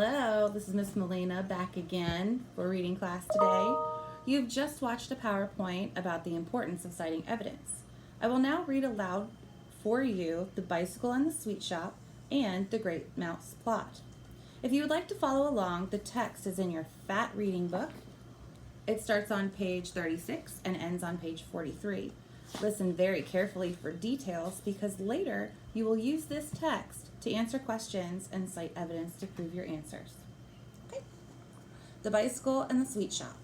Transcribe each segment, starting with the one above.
Hello, this is Miss Melina back again for reading class today. You've just watched a PowerPoint about the importance of citing evidence. I will now read aloud for you The Bicycle and the Sweet Shop and The Great Mouse Plot. If you would like to follow along, the text is in your fat reading book. It starts on page 36 and ends on page 43. Listen very carefully for details because later you will use this text to answer questions and cite evidence to prove your answers. Okay. The Bicycle and the Sweet Shop.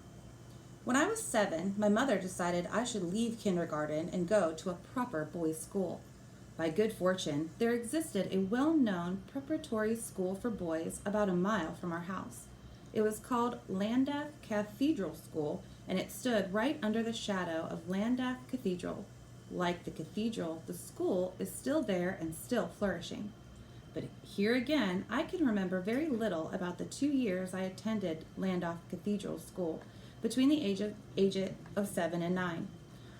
When I was 7, my mother decided I should leave kindergarten and go to a proper boys' school. By good fortune, there existed a well-known preparatory school for boys about a mile from our house. It was called Llandaff Cathedral School, and it stood right under the shadow of Llandaff Cathedral. Like the cathedral, the school is still there and still flourishing. But here again, I can remember very little about the 2 years I attended Llandaff Cathedral School between the age of 7 and 9.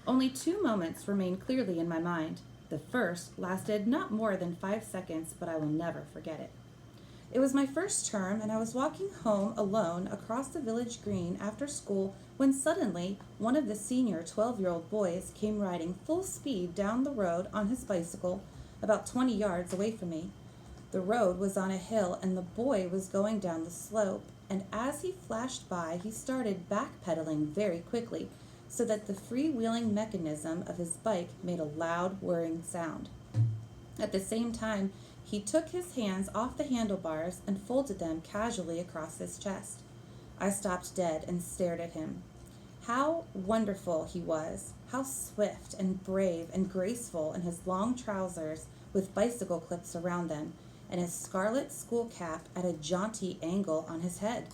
Only 2 moments remain clearly in my mind. The first lasted not more than 5 seconds, but I will never forget it. It was my first term, and I was walking home alone across the village green after school when suddenly one of the senior 12-year-old boys came riding full speed down the road on his bicycle about 20 yards away from me. The road was on a hill, and the boy was going down the slope, and as he flashed by, he started backpedaling very quickly, so that the freewheeling mechanism of his bike made a loud whirring sound. At the same time, he took his hands off the handlebars and folded them casually across his chest. I stopped dead and stared at him. How wonderful he was, how swift and brave and graceful in his long trousers with bicycle clips around them, and his scarlet school cap at a jaunty angle on his head.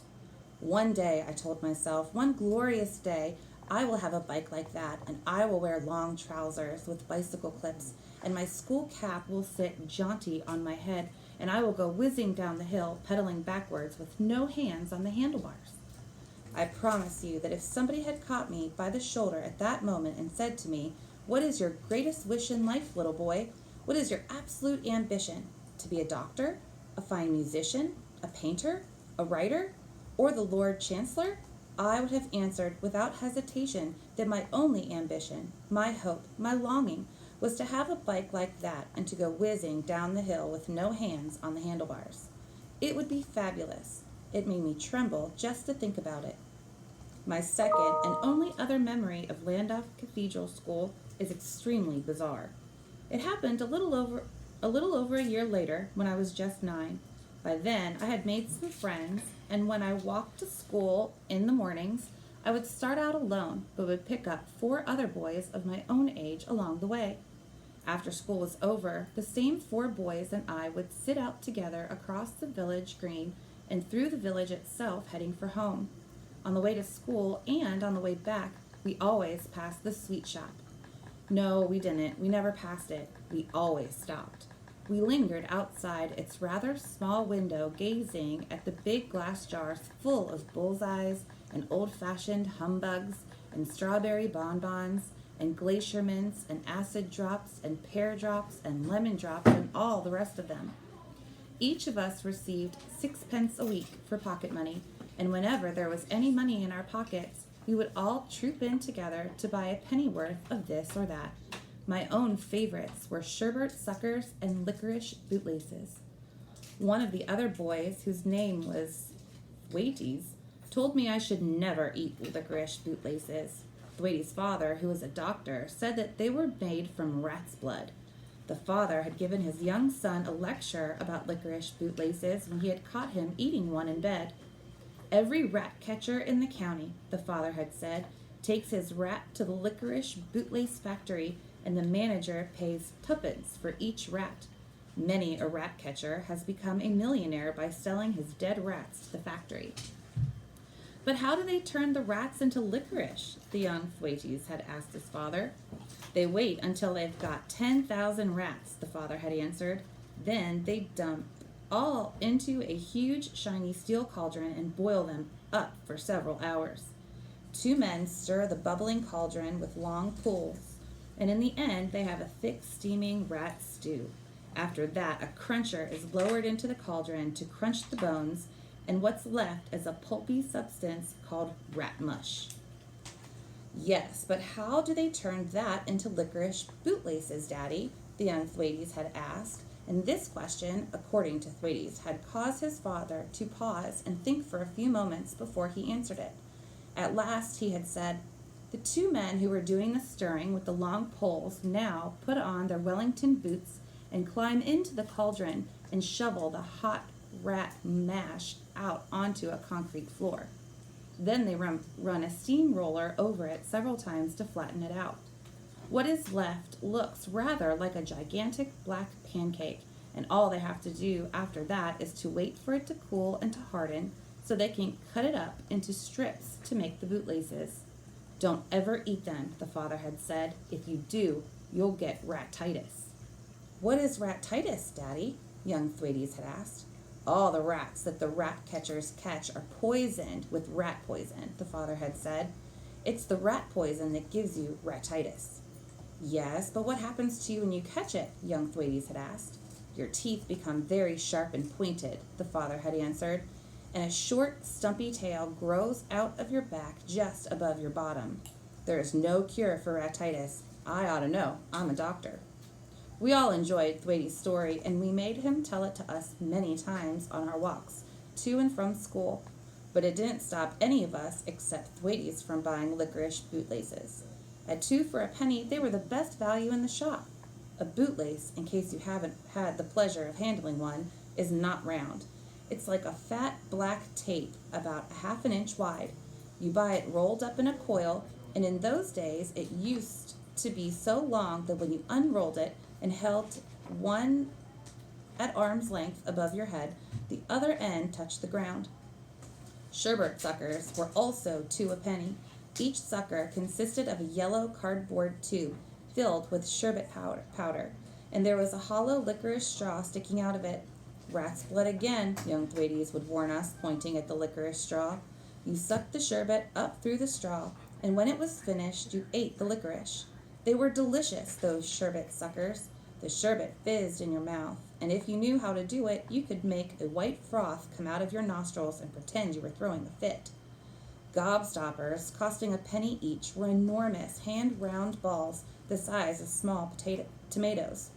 One day, I told myself, one glorious day, I will have a bike like that, and I will wear long trousers with bicycle clips, and my school cap will sit jaunty on my head, and I will go whizzing down the hill, pedaling backwards with no hands on the handlebars. I promise you that if somebody had caught me by the shoulder at that moment and said to me, "What is your greatest wish in life, little boy? What is your absolute ambition? To be a doctor, a fine musician, a painter, a writer, or the Lord Chancellor?" I would have answered without hesitation that my only ambition, my hope, my longing, was to have a bike like that and to go whizzing down the hill with no hands on the handlebars. It would be fabulous. It made me tremble just to think about it. My second and only other memory of Llandaff Cathedral School is extremely bizarre. It happened a little over a year later when I was just 9. By then, I had made some friends, and when I walked to school in the mornings, I would start out alone, but would pick up 4 other boys of my own age along the way. After school was over, the same 4 boys and I would sit out together across the village green and through the village itself heading for home. On the way to school and on the way back, we always passed the sweet shop. No, we didn't. We never passed it. We always stopped. We lingered outside its rather small window, gazing at the big glass jars full of bullseyes and old-fashioned humbugs and strawberry bonbons and glacier mints and acid drops and pear drops and lemon drops and all the rest of them. Each of us received 6 pence a week for pocket money, and whenever there was any money in our pockets, we would all troop in together to buy a pennyworth of this or that. My own favorites were sherbet suckers and licorice bootlaces. One of the other boys, whose name was Thwaites, told me I should never eat licorice bootlaces. Thwaites' father, who was a doctor, said that they were made from rat's blood. The father had given his young son a lecture about licorice bootlaces when he had caught him eating one in bed. Every rat catcher in the county, the father had said, takes his rat to the licorice bootlace factory, and the manager pays 2 pence for each rat. Many a rat catcher has become a millionaire by selling his dead rats to the factory. But how do they turn the rats into licorice? The young Thwaites had asked his father. They wait until they've got 10,000 rats, the father had answered. Then they dump all into a huge shiny steel cauldron and boil them up for several hours. 2 men stir the bubbling cauldron with long pulls, and in the end they have a thick steaming rat stew. After that, a cruncher is lowered into the cauldron to crunch the bones, and what's left is a pulpy substance called rat mush. Yes, but how do they turn that into licorice bootlaces, Daddy? The young Thwaites had asked, and this question, according to Thwaites, had caused his father to pause and think for a few moments before he answered it. At last he had said, "The two men who were doing the stirring with the long poles now put on their Wellington boots and climb into the cauldron and shovel the hot rat mash out onto a concrete floor. Then they run a steamroller over it several times to flatten it out. What is left looks rather like a gigantic black pancake, and all they have to do after that is to wait for it to cool and to harden so they can cut it up into strips to make the bootlaces. Don't ever eat them," the father had said. "If you do, you'll get ratitis." "What is ratitis, Daddy?" young Thwaites had asked. "All the rats that the rat catchers catch are poisoned with rat poison," the father had said. "It's the rat poison that gives you ratitis." "Yes, but what happens to you when you catch it?" young Thwaites had asked. "Your teeth become very sharp and pointed," the father had answered, "and a short, stumpy tail grows out of your back just above your bottom. There is no cure for ratitis. I ought to know. I'm a doctor." We all enjoyed Thwaites' story, and we made him tell it to us many times on our walks to and from school, but it didn't stop any of us except Thwaites from buying licorice bootlaces. At 2 for a penny, they were the best value in the shop. A bootlace, in case you haven't had the pleasure of handling one, is not round. It's like a fat black tape about a half an inch wide. You buy it rolled up in a coil, and in those days it used to be so long that when you unrolled it and held one at arm's length above your head, the other end touched the ground. Sherbet suckers were also 2 a penny. Each sucker consisted of a yellow cardboard tube filled with sherbet powder, and there was a hollow licorice straw sticking out of it. "Rat's blood again," young Thwaites would warn us, pointing at the licorice straw. You sucked the sherbet up through the straw, and when it was finished, you ate the licorice. They were delicious, those sherbet suckers. The sherbet fizzed in your mouth, and if you knew how to do it, you could make a white froth come out of your nostrils and pretend you were throwing a fit. Gobstoppers, costing a penny each, were enormous, hand-round balls the size of small tomatoes.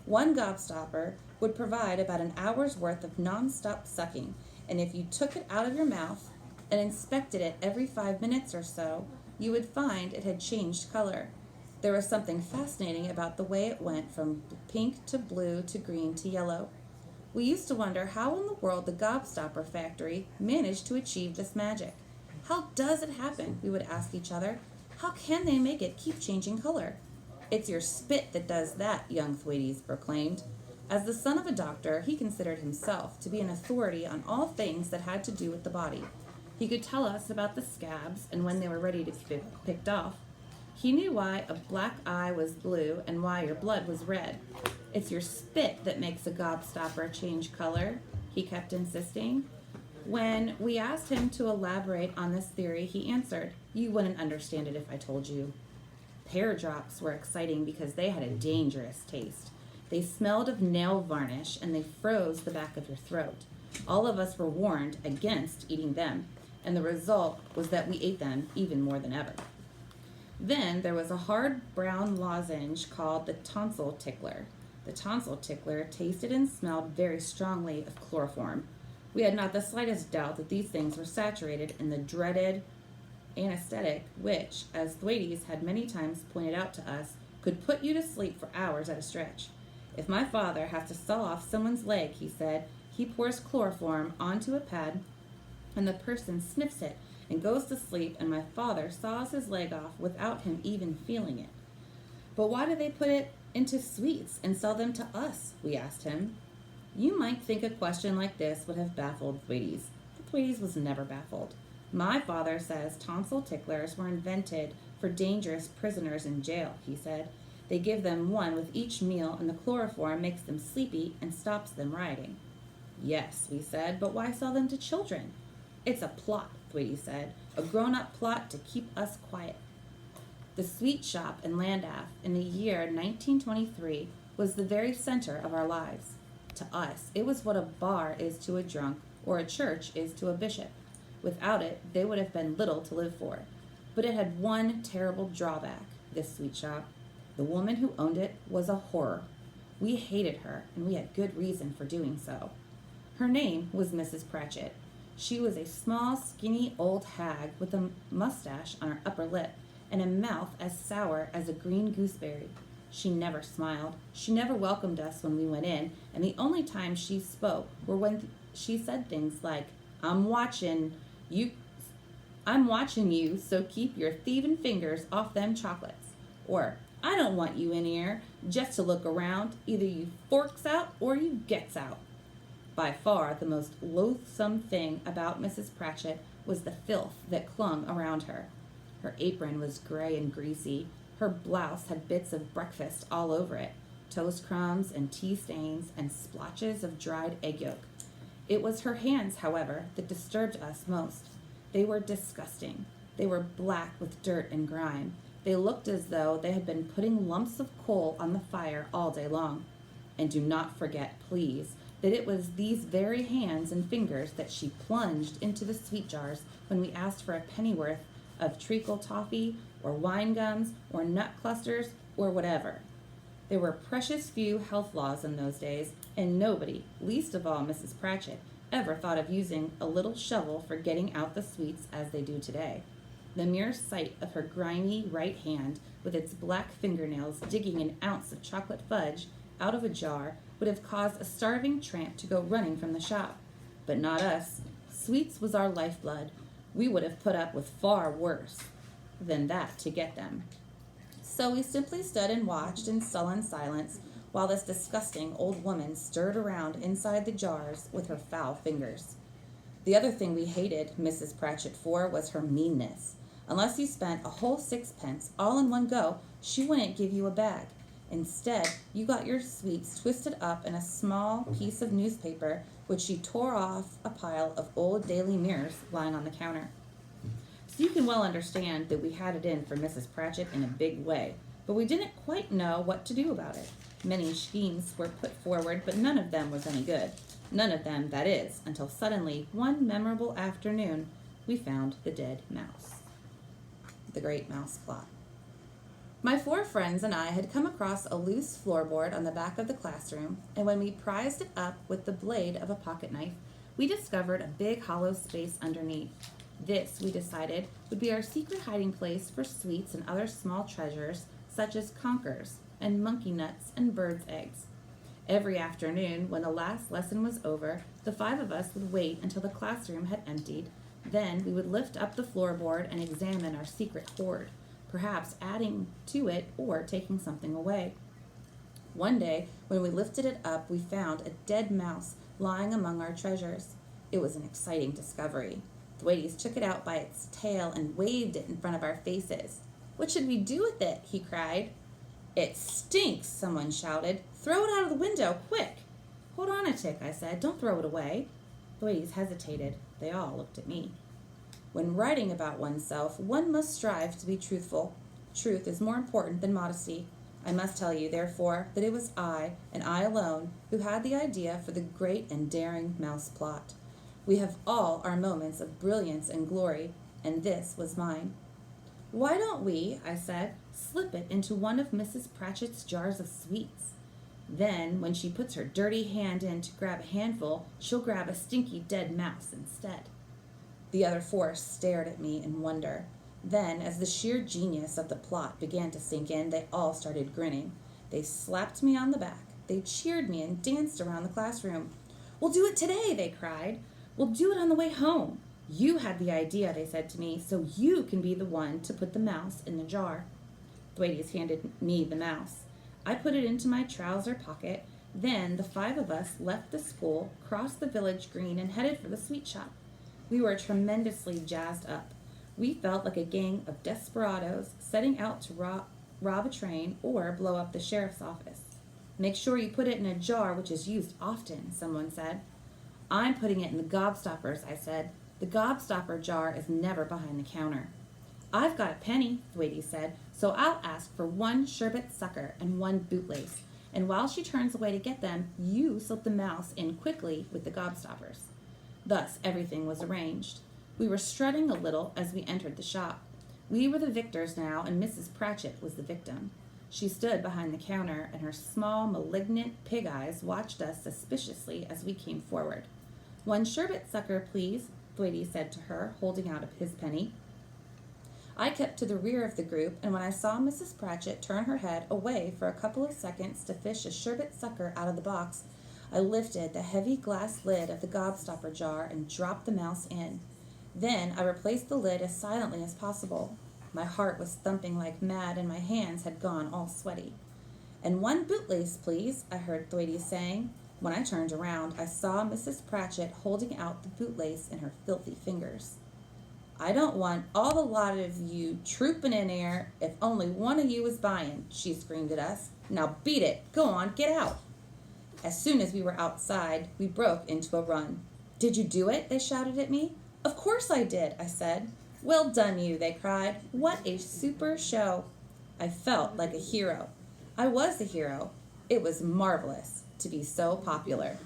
One gobstopper would provide about an hour's worth of non-stop sucking, and if you took it out of your mouth and inspected it every 5 minutes or so, you would find it had changed color. There was something fascinating about the way it went from pink to blue to green to yellow. We used to wonder how in the world the Gobstopper factory managed to achieve this magic. "How does it happen?" we would ask each other. "How can they make it keep changing color?" "It's your spit that does that," young Thwaites proclaimed. As the son of a doctor, he considered himself to be an authority on all things that had to do with the body. He could tell us about the scabs and when they were ready to be picked off. He knew why a black eye was blue and why your blood was red. "It's your spit that makes a gobstopper change color," he kept insisting. When we asked him to elaborate on this theory, he answered, "You wouldn't understand it if I told you." Pear drops were exciting because they had a dangerous taste. They smelled of nail varnish and they froze the back of your throat. All of us were warned against eating them, and the result was that we ate them even more than ever. Then there was a hard brown lozenge called the tonsil tickler. The tonsil tickler tasted and smelled very strongly of chloroform. We had not the slightest doubt that these things were saturated in the dreaded anesthetic, which, as Thwaites had many times pointed out to us, could put you to sleep for hours at a stretch. "If my father has to saw off someone's leg," he said, "he pours chloroform onto a pad, and the person sniffs it and goes to sleep, and my father saws his leg off without him even feeling it." "But why do they put it into sweets and sell them to us?" we asked him. You might think a question like this would have baffled Thwaites, but Thwaites was never baffled. "My father says tonsil ticklers were invented for dangerous prisoners in jail," he said. "They give them one with each meal, and the chloroform makes them sleepy and stops them rioting." "Yes," we said, "but why sell them to children?" "It's a plot," Thwaites said, "a grown-up plot to keep us quiet." The sweet shop in Llandaff in the year 1923 was the very center of our lives. To us, it was what a bar is to a drunk or a church is to a bishop. Without it, they would have been little to live for. But it had one terrible drawback, this sweet shop. The woman who owned it was a horror. We hated her, and we had good reason for doing so. Her name was Mrs. Pratchett. She was a small, skinny old hag with a mustache on her upper lip and a mouth as sour as a green gooseberry. She never smiled. She never welcomed us when we went in, and the only time she spoke were when she said things like, I'm watching you, so keep your thieving fingers off them chocolates. Or, I don't want you in here just to look around. Either you forks out or you gets out. By far the most loathsome thing about Mrs. Pratchett was the filth that clung around her. Her apron was gray and greasy. Her blouse had bits of breakfast all over it, toast crumbs and tea stains and splotches of dried egg yolk. It was her hands, however, that disturbed us most. They were disgusting. They were black with dirt and grime. They looked as though they had been putting lumps of coal on the fire all day long. And do not forget, please, that it was these very hands and fingers that she plunged into the sweet jars when we asked for a pennyworth of treacle toffee or wine gums or nut clusters or whatever. There were precious few health laws in those days, and nobody, least of all Mrs. Pratchett, ever thought of using a little shovel for getting out the sweets as they do today. The mere sight of her grimy right hand with its black fingernails digging an ounce of chocolate fudge out of a jar would have caused a starving tramp to go running from the shop. But not us. Sweets was our lifeblood. We would have put up with far worse than that to get them. So we simply stood and watched in sullen silence while this disgusting old woman stirred around inside the jars with her foul fingers. The other thing we hated Mrs. Pratchett for was her meanness. Unless you spent a whole sixpence all in one go, she wouldn't give you a bag. Instead, you got your sweets twisted up in a small piece of newspaper, which she tore off a pile of old Daily Mirrors lying on the counter. So you can well understand that we had it in for Mrs. Pratchett in a big way, but we didn't quite know what to do about it. Many schemes were put forward, but none of them was any good. None of them, that is, until suddenly, one memorable afternoon, we found the dead mouse. The Great Mouse Plot. My 4 friends and I had come across a loose floorboard on the back of the classroom, and when we prized it up with the blade of a pocket knife, we discovered a big hollow space underneath. This, we decided, would be our secret hiding place for sweets and other small treasures, such as conkers and monkey nuts and birds' eggs. Every afternoon, when the last lesson was over, the 5 of us would wait until the classroom had emptied. Then we would lift up the floorboard and examine our secret hoard, perhaps adding to it or taking something away. One day, when we lifted it up, we found a dead mouse lying among our treasures. It was an exciting discovery. Thwaites took it out by its tail and waved it in front of our faces. "What should we do with it?" he cried. "It stinks," someone shouted. "Throw it out of the window, quick!" "Hold on a tick," I said. "Don't throw it away." Thwaites hesitated. They all looked at me. When writing about oneself, one must strive to be truthful. Truth is more important than modesty. I must tell you, therefore, that it was I, and I alone, who had the idea for the great and daring mouse plot. We have all our moments of brilliance and glory, and this was mine. "Why don't we," I said, "slip it into one of Mrs. Pratchett's jars of sweets? Then, when she puts her dirty hand in to grab a handful, she'll grab a stinky dead mouse instead." The other 4 stared at me in wonder. Then, as the sheer genius of the plot began to sink in, they all started grinning. They slapped me on the back. They cheered me and danced around the classroom. "We'll do it today," they cried. "We'll do it on the way home. You had the idea," they said to me, "so you can be the one to put the mouse in the jar." Thwaites handed me the mouse. I put it into my trouser pocket. Then the 5 of us left the school, crossed the village green, and headed for the sweet shop. We were tremendously jazzed up. We felt like a gang of desperadoes setting out to rob a train or blow up the sheriff's office. "Make sure you put it in a jar which is used often," someone said. "I'm putting it in the gobstoppers," I said. "The gobstopper jar is never behind the counter." "I've got a penny," Thwaites said, "so I'll ask for 1 sherbet sucker and 1 bootlace. And while she turns away to get them, you slip the mouse in quickly with the gobstoppers." Thus, everything was arranged. We were strutting a little as we entered the shop. We were the victors now, and Mrs. Pratchett was the victim. She stood behind the counter, and her small, malignant pig eyes watched us suspiciously as we came forward. "One sherbet sucker, please," Thwaites said to her, holding out his penny. I kept to the rear of the group, and when I saw Mrs. Pratchett turn her head away for a couple of seconds to fish a sherbet sucker out of the box, I lifted the heavy glass lid of the gobstopper jar and dropped the mouse in. Then I replaced the lid as silently as possible. My heart was thumping like mad, and my hands had gone all sweaty. "And one bootlace, please," I heard Thwaites saying. When I turned around, I saw Mrs. Pratchett holding out the bootlace in her filthy fingers. "I don't want all the lot of you trooping in here if only one of you is buying," she screamed at us. "Now beat it. Go on, get out." As soon as we were outside, we broke into a run. "Did you do it?" they shouted at me. "Of course I did," I said. "Well done, you," they cried. "What a super show." I felt like a hero. I was a hero. It was marvelous to be so popular.